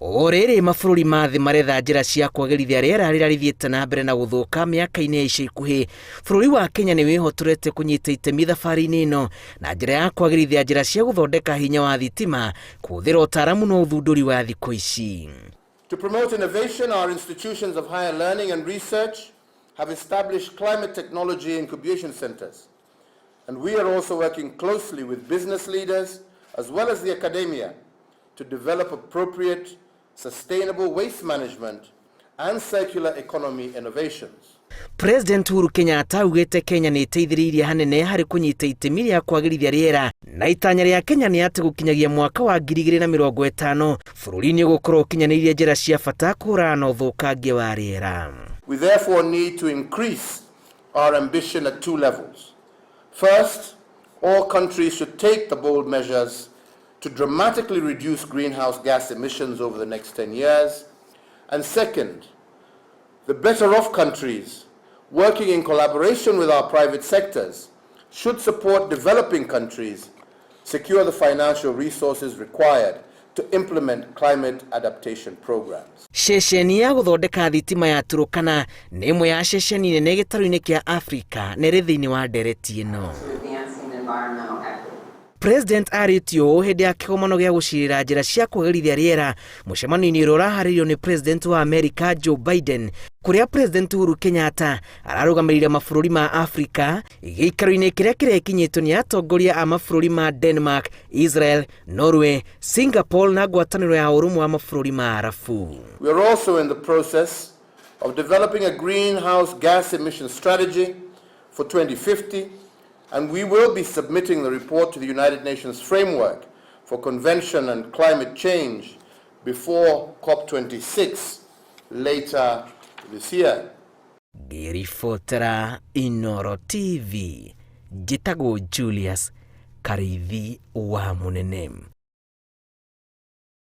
Orĩrĩ mabũrũri ma thĩ maretha njĩra cia kwagĩrithia rĩera rĩrĩa rĩthiĩte na mbere na gũthũka mĩaka-inĩ ya ica ikuhĩ. Bũrũri wa Kenya nĩ wĩhotorete kũnyita itemi thabarĩ-inĩ ĩno na njĩra ya kwagĩrithia njĩra cia gũthondeka hinya wa thitima, kũhũthĩra ũtaaramu na ũthundũri wa thikũ ici. To promote innovation, our institutions of higher learning and research have established climate technology incubation centers. And we are also working closely with business leaders as well as the academia to develop appropriate, sustainable waste management and circular economy innovations. President Uhuru Kenyatta augĩte Kenya nĩ ĩteithĩrĩirie hanene harĩ kũnyita itemi rĩa kwagĩrithia rĩera, na itanya rĩa Kenya nĩ atĩ gũkinyagia mwaka wa 2050 bũrũri nĩ ũgũkorwo ũkinyanĩirie njĩra cia bata kũhũrana na ũthũkangia wa rĩera. We therefore need to increase our ambition at two levels. First, all countries should take the bold measures to dramatically reduce greenhouse gas emissions over the next 10 years. And second, the better off countries, working in collaboration with our private sectors, should support developing countries secure the financial resources required to implement climate adaptation programs. Ceceni ya gũthondeka thitima ya Turkana nĩ ĩmwe ya ceceni nene gĩtarũ-inĩ kĩa Afrika nĩ thĩinĩ wa ndereti ĩno. President arĩtio hĩndĩ ya kĩgomano gĩa gũcirĩra njĩra cia kwagĩrithia rĩera mũcemanio-inĩ ũrĩa ũraharĩrĩirio nĩ President wa America Joe Biden, kũrĩa President Uhuru Kenyatta ararũgamĩrĩire mabũrũri ma Afrika gĩikaro-inĩ kĩrĩa kĩrekinyĩtwo nĩ atongoria a mabũrũri ma Denmark, Israel, Norway, Singapore na ngwatanĩro ya ũrũmwe wa mabũrũri ma Arabu. We are also in the process of developing a greenhouse gas emission strategy for 2050. And we will be submitting the report to the United Nations Framework for Convention and Climate Change before COP26 later this year. Ngĩribotera Inooro TV, njĩtagwo Julius Karithi wa Munene.